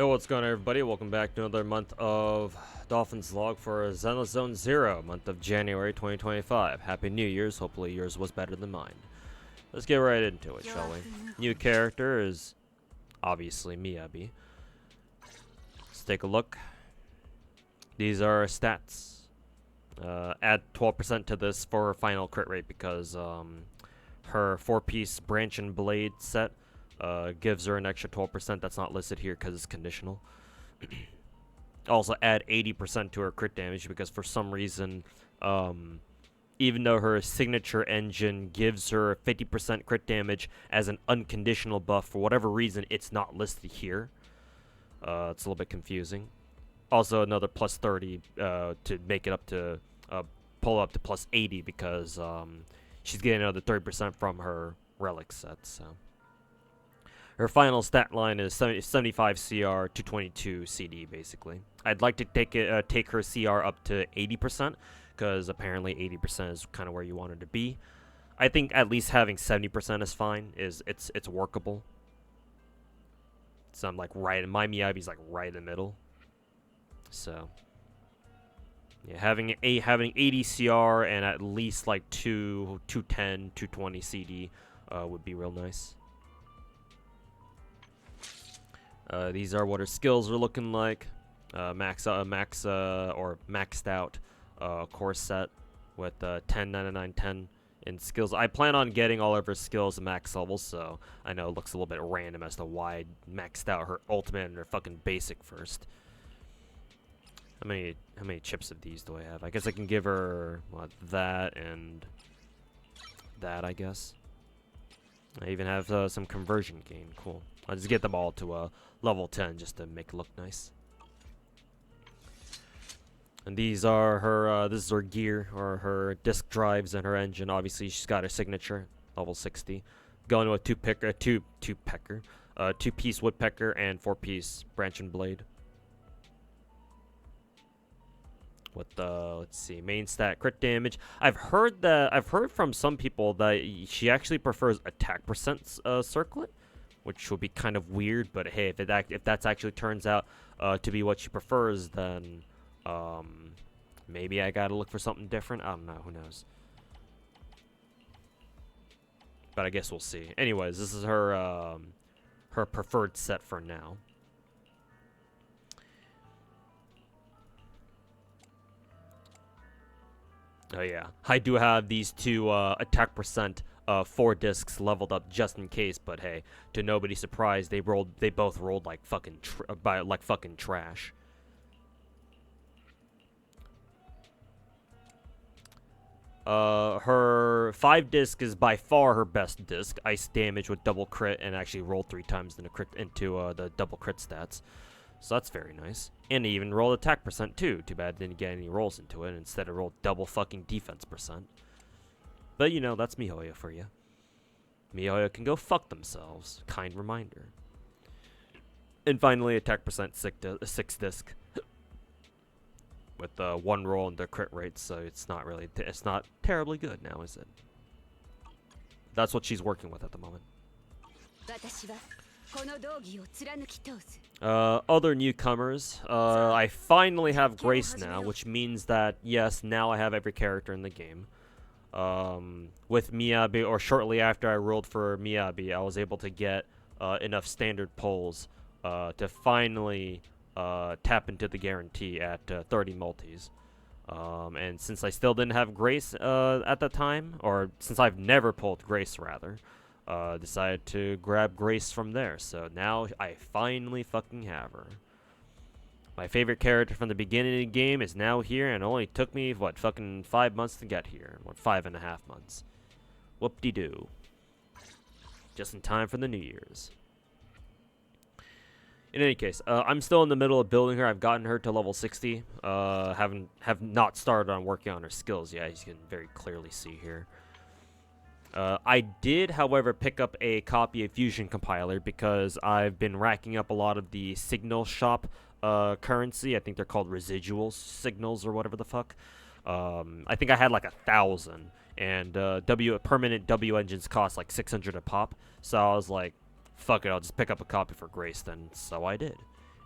Hey, what's going on, everybody? Welcome back to another month of Dolphin's log for Zenless Zone 0, month of January 2025. Happy New Year's. Hopefully yours was better than mine. Let's get right into it, shall we? New character is obviously Miyabi. Let's take a look. These are stats. Add 12% to this for final crit rate because her 4-piece branch and blade set gives her an extra 12% that's not listed here because it's conditional. Also add 80% to her crit damage because for some reason, even though her signature engine gives her 50% crit damage as an unconditional buff, for whatever reason it's not listed here. It's a little bit confusing. Also another plus 30 to make it up to pull up to plus 80 because she's getting another 30% from her relic set. So her final stat line is 75 CR, 222 CD, basically. I'd like to take her CR up to 80%, because apparently 80% is kind of where you want her to be. I think at least having 70% is fine. It's workable. So I'm like my Miyabi's like right in the middle. So yeah, having 80 CR and at least like 210, 220 CD would be real nice. These are what her skills are looking like. Maxed out core set with 10, 99, 10 in skills. I plan on getting all of her skills to max levels, so I know it looks a little bit random as to why I maxed out her ultimate and her fucking basic first. How many chips of these do I have? I guess I can give her that and that, I guess. I even have some conversion gain. Cool. I'll just get them all to level 10 just to make it look nice. And these are her, this is her gear, or her disk drives and her engine. Obviously, she's got her signature, level 60. Going with two-piece woodpecker and 4-piece branch and blade. With let's see, main stat crit damage. I've heard from some people that she actually prefers attack percent circlet, which would be kind of weird. But hey, if that's actually turns out to be what she prefers, then maybe I gotta look for something different. I don't know. Who knows? But I guess we'll see. Anyways, this is her her preferred set for now. Oh yeah, I do have these two attack percent 4 discs leveled up just in case. But hey, to nobody's surprise, they both rolled like fucking trash. Her 5 disc is by far her best disc. Ice damage with double crit and actually rolled 3 times into the double crit stats. So that's very nice. And he even rolled attack percent too. Too bad didn't get any rolls into it. Instead of rolled double fucking defense percent. But you know, that's MiHoYo for you. MiHoYo can go fuck themselves. Kind reminder. And finally, attack percent 6 disc. With 1 roll and the crit rate, so it's not terribly good now, is it? That's what she's working with at the moment. Other newcomers. I finally have Grace now, which means that, yes, now I have every character in the game. With Miyabi, or shortly after I rolled for Miyabi, I was able to get enough standard pulls to finally tap into the guarantee at 30 multis. And since I still didn't have Grace at the time, or since I've never pulled Grace, rather, decided to grab Grace from there. So now I finally fucking have her. My favorite character from the beginning of the game is now here, and it only took me, what, fucking 5 months to get here. Or 5.5 months. Whoop-de-doo. Just in time for the New Year's. In any case, I'm still in the middle of building her. I've gotten her to level 60. Have not started on working on her skills yet, as you can very clearly see here. I did, however, pick up a copy of Fusion Compiler because I've been racking up a lot of the signal shop currency. I think they're called residual signals or whatever the fuck. I think I had like 1,000, and permanent W engines cost like 600 a pop. So I was like, fuck it, I'll just pick up a copy for Grace then. So I did.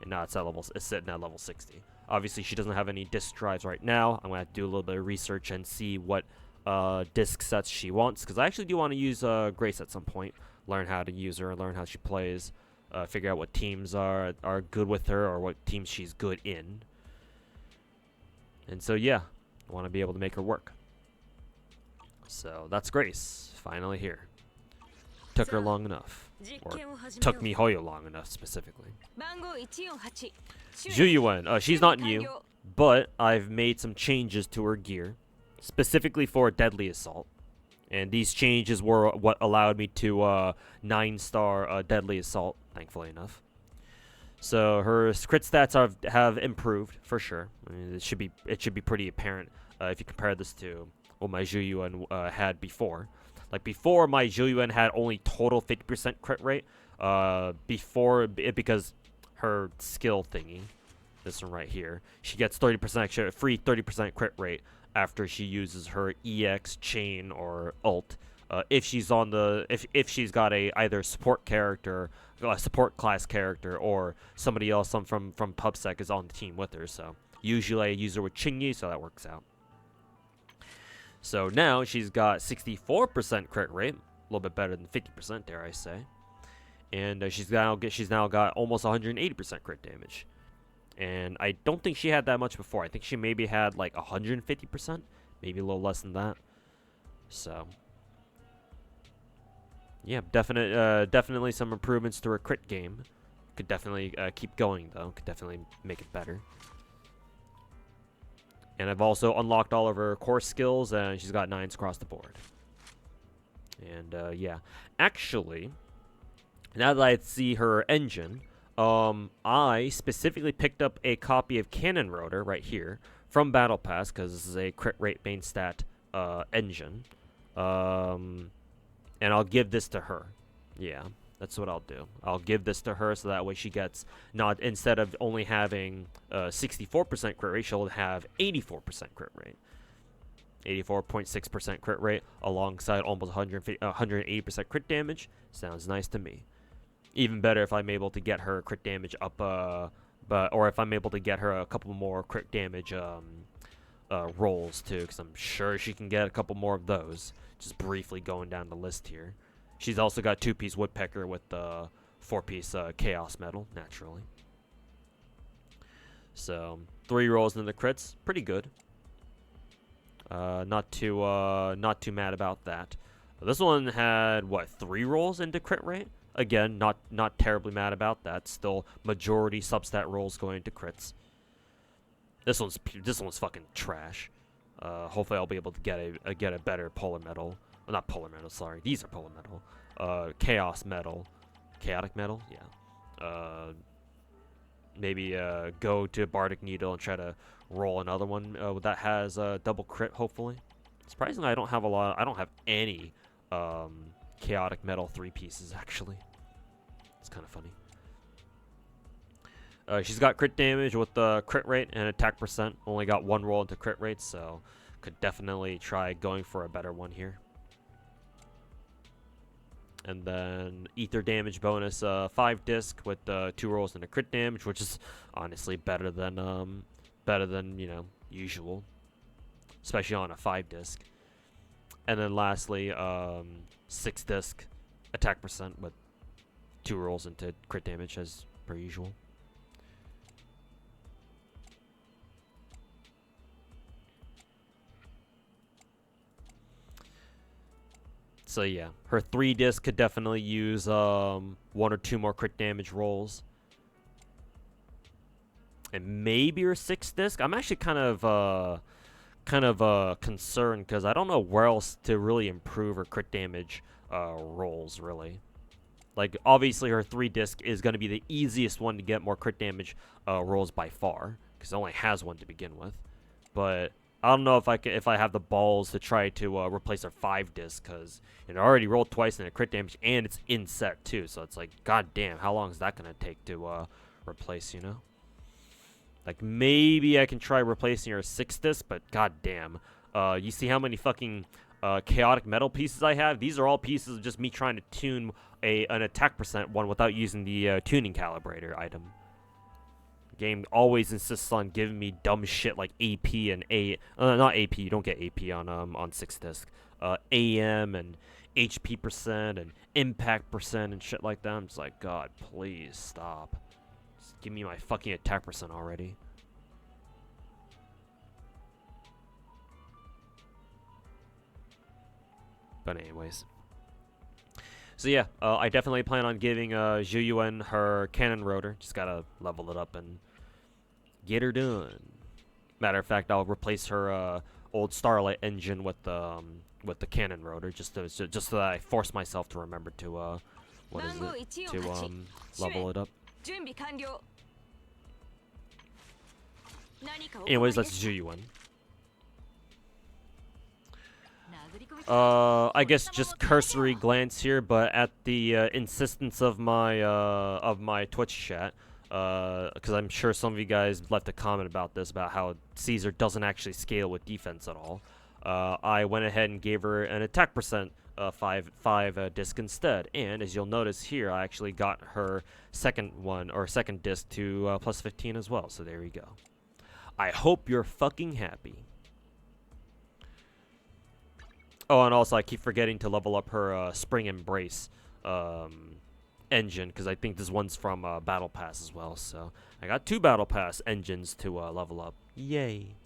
and now it's sitting at level 60. Obviously, she doesn't have any disc drives right now. I'm gonna have to do a little bit of research and see what disc sets she wants, because I actually do want to use Grace at some point. Learn how to use her, learn how she plays, figure out what teams are good with her or what teams she's good in. And so yeah, I want to be able to make her work. So that's Grace, finally here. Took her long enough, or took Mihoyo long enough specifically. Zhu Yuan, she's not new, but I've made some changes to her gear, specifically for Deadly Assault. And these changes were what allowed me to 9-star Deadly Assault, thankfully enough. So her crit stats have improved for sure. I mean, it should be pretty apparent if you compare this to what my Zhu Yuan had before. Like before, my Zhu Yuan had only total 50% crit rate. Because her skill thingy, this one right here, she gets 30% extra, free 30% crit rate after she uses her EX chain or ult. If she's on the if she's got either support character, a support class character, or somebody else from PubSec is on the team with her. So usually I use her with Qingyi, so that works out. So now she's got 64% crit rate, a little bit better than 50%, dare I say. And she's now got almost 180% crit damage. And I don't think she had that much before. I think she maybe had like 150%, maybe a little less than that. So yeah, definitely some improvements to her crit game. Could definitely keep going though. Could definitely make it better. And I've also unlocked all of her core skills, and she's got 9s across the board. And yeah, actually, now that I see her engine, I specifically picked up a copy of Cannon Rotor right here from Battle Pass, because this is a crit rate main stat engine. And I'll give this to her. Yeah, that's what I'll do. I'll give this to her so that way she gets, not instead of only having 64% crit rate, she'll have 84% crit rate. 84.6% crit rate alongside almost 180% crit damage. Sounds nice to me. Even better if I'm able to get her crit damage up, or if I'm able to get her a couple more crit damage rolls too, because I'm sure she can get a couple more of those. Just briefly going down the list here. She's also got 2-piece Woodpecker with the 4-piece Chaos Metal, naturally. So 3 rolls into the crits, pretty good. Not too mad about that. This one had what, 3 rolls into crit rate? Again, not terribly mad about that. Still majority substat rolls going into crits. This one's fucking trash. Hopefully I'll be able to get a better polar metal. Well, not polar metal, sorry. These are polar metal. Chaos metal. Chaotic metal? Yeah. Maybe go to Bardic Needle and try to roll another one that has double crit, hopefully. Surprisingly, I don't have any chaotic metal 3 pieces, actually. It's kind of funny. She's got crit damage with the crit rate and attack percent. Only got 1 roll into crit rate, so could definitely try going for a better one here. And then ether damage bonus, 5 disc with 2 rolls into crit damage, which is honestly better than usual, especially on a 5 disc. And then lastly, 6 disc attack percent with 2 rolls into crit damage as per usual. So yeah, her 3 disc could definitely use 1 or 2 more crit damage rolls. And maybe her 6 disc. I'm actually kind of concerned because I don't know where else to really improve her crit damage rolls, really. Like, obviously her 3 disc is going to be the easiest one to get more crit damage rolls by far, because it only has 1 to begin with. But I don't know if I have the balls to try to replace her 5 disc, because it already rolled twice in a crit damage, and it's in set too. So it's like, god damn, how long is that gonna take to replace? You know, like maybe I can try replacing her 6 disc, but god damn, you see how many fucking chaotic metal pieces I have? These are all pieces of just me trying to tune an attack percent one without using the tuning calibrator item. game always insists on giving me dumb shit like AP and not AP, you don't get AP on 6 disc. AM and HP percent and impact percent and shit like that. I'm just like, God, please stop. Just give me my fucking attack percent already. But anyways. So yeah, I definitely plan on giving Zhu Yuan her cannon rotor. Just gotta level it up and get her done. Matter of fact, I'll replace her old Starlight engine with the cannon rotor, just so that I force myself to remember to level it up. Anyways, that's Zhu Yuan. I guess just cursory glance here, but at the insistence of my Twitch chat, because I'm sure some of you guys left a comment about this, about how Caesar doesn't actually scale with defense at all. I went ahead and gave her an attack percent 5 disc instead, and as you'll notice here, I actually got her second disc to plus 15 as well. So there you go. I hope you're fucking happy. Oh, and also I keep forgetting to level up her Spring Embrace engine, because I think this one's from Battle Pass as well. So I got 2 Battle Pass engines to level up. Yay!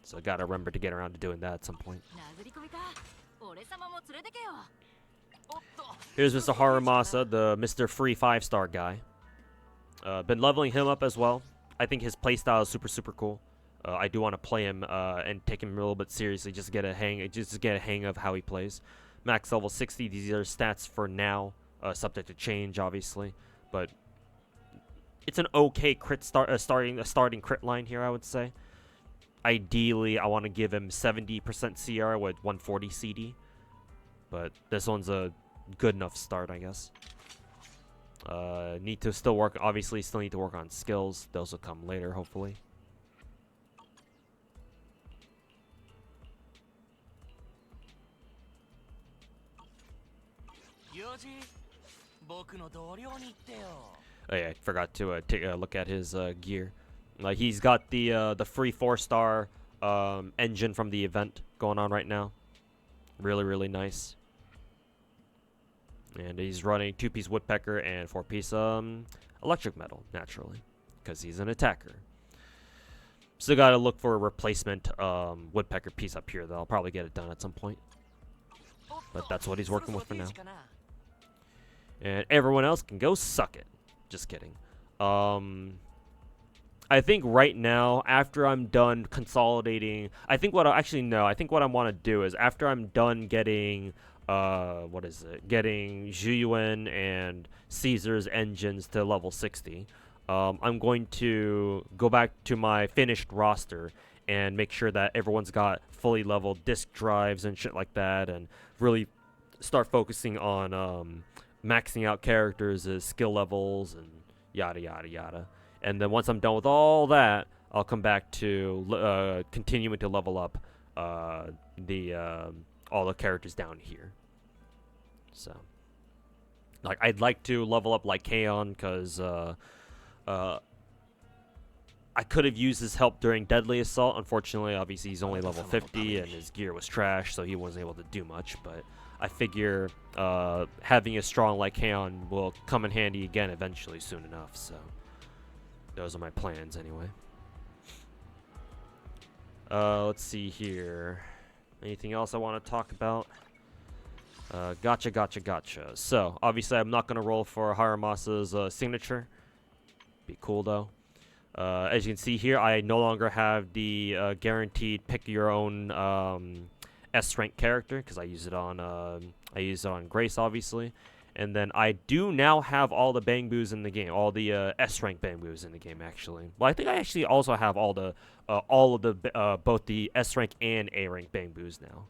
So I gotta remember to get around to doing that at some point. Here's Mr. Harumasa, the Mr. Free 5-star guy. Been leveling him up as well. I think his playstyle is super cool. I do want to play him and take him a little bit seriously, just get a hang of how he plays. Max level 60. These are stats for now, subject to change, obviously, but it's an okay crit starting crit line here, I would say. Ideally, I want to give him 70% CR with 140 CD, but this one's a good enough start, I guess. Need to still work. Obviously, still need to work on skills. Those will come later, hopefully. Oh yeah, I forgot to take a look at his gear. He's got the free 4-star engine from the event going on right now. Really nice. And he's running 2-piece woodpecker and 4-piece electric metal, naturally, because he's an attacker. Still gotta look for a replacement woodpecker piece up here, though. I'll probably get it done at some point. But that's what he's working with for now. And everyone else can go suck it. Just kidding. I think right now, after I'm done consolidating, I think what I want to do is, after I'm done getting, getting Zhu Yuan and Caesar's engines to level 60, I'm going to go back to my finished roster and make sure that everyone's got fully leveled disk drives and shit like that, and really start focusing on maxing out characters' skill levels and yada. And then once I'm done with all that, I'll come back to continuing to level up all the characters down here. So, like, I'd like to level up like Kaon, because I could have used his help during Deadly Assault. Unfortunately, obviously, he's only level 50, and his gear was trash, so he wasn't able to do much. But I figure having a strong like Kaon will come in handy again eventually, soon enough. So those are my plans, anyway. Let's see here. Anything else I want to talk about? Gacha. So, obviously, I'm not going to roll for Harumasa's signature. Be cool, though. As you can see here, I no longer have the guaranteed pick your own S rank character, because I use it on Grace, obviously. And then I do now have all the Bangboos in the game, all the S rank Bangboos in the game, actually. Well, I think I actually also have all of the both the S rank and A rank Bangboos now.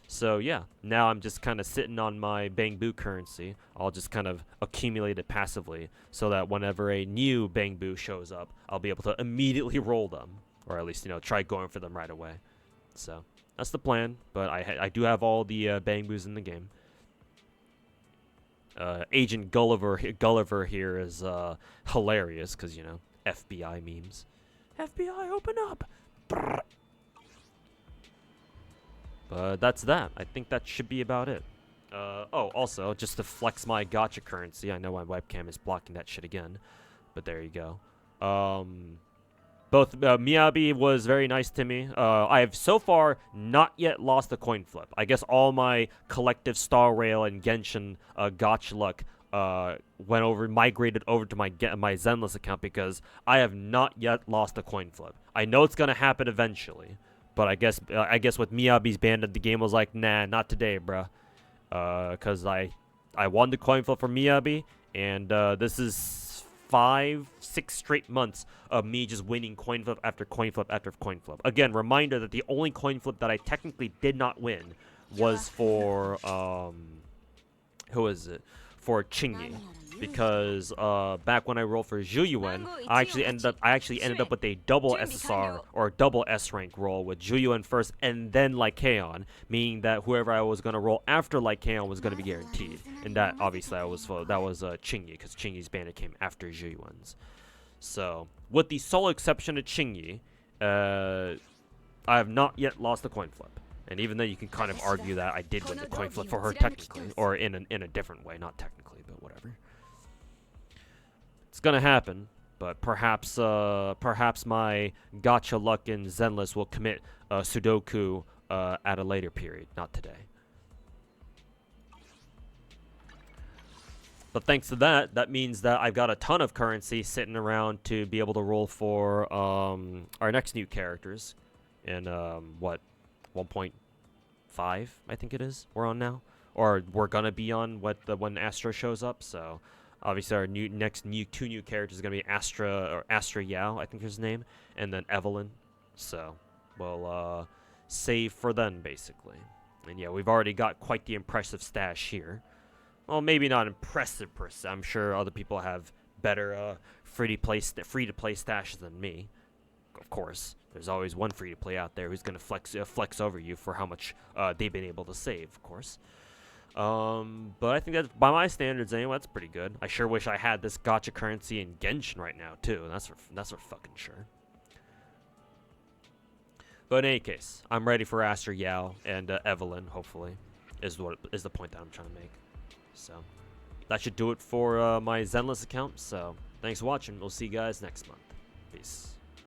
So yeah, now I'm just kind of sitting on my Bangboo currency. I'll just kind of accumulate it passively, so that whenever a new Bangboo shows up, I'll be able to immediately roll them, or at least, try going for them right away. So that's the plan. But I do have all the Bangboos in the game. Agent Gulliver here is hilarious, because FBI memes. FBI, open up! But that's that. I think that should be about it. Oh, also, just to flex my gacha currency, I know my webcam is blocking that shit again, but there you go. Both Miyabi was very nice to me. I have so far not yet lost a coin flip. I guess all my collective Star Rail and Genshin gacha luck migrated over to my Zenless account because I have not yet lost a coin flip. I know it's gonna happen eventually, but I guess with Miyabi's banned, the game was like, nah, not today, bruh. Cause I won the coin flip for Miyabi, and this is 5-6 straight months of me just winning coin flip after coin flip after coin flip. Again, reminder that the only coin flip that I technically did not win was for who is it? For Chingy. Because back when I rolled for Zhu Yuan, I actually ended up with a double SSR or double S rank roll with Zhu Yuan first and then Lycaon, meaning that whoever I was gonna roll after Lycaon was gonna be guaranteed. And that obviously that was Chingy, because Chingy's banner came after Zhu Yuan's. So with the sole exception of Chingy, I have not yet lost a coin flip. And even though you can kind of argue that I did win the coin flip for her technically, or in a different way, not technically, but whatever. It's gonna happen, but perhaps my gacha luck in Zenless will commit Sudoku at a later period, not today. But thanks to that means that I've got a ton of currency sitting around to be able to roll for our next new characters in what 1.5 I think it is we're on now, or we're gonna be on when Astra shows up. So obviously our two new characters is gonna be Astra Yao, I think is his name, and then Evelyn. So we'll save for then basically. And yeah, we've already got quite the impressive stash here. Well, maybe not impressive per se. I'm sure other people have better free to play stashes than me. Of course, there's always one free to play out there who's gonna flex over you for how much they've been able to save, of course. But I think that's, by my standards anyway, that's pretty good. I sure wish I had this gacha currency in Genshin right now too. That's for fucking sure. But in any case, I'm ready for Astra Yao and Evelyn. Hopefully, is the point that I'm trying to make. So that should do it for my Zenless account. So thanks for watching. We'll see you guys next month. Peace.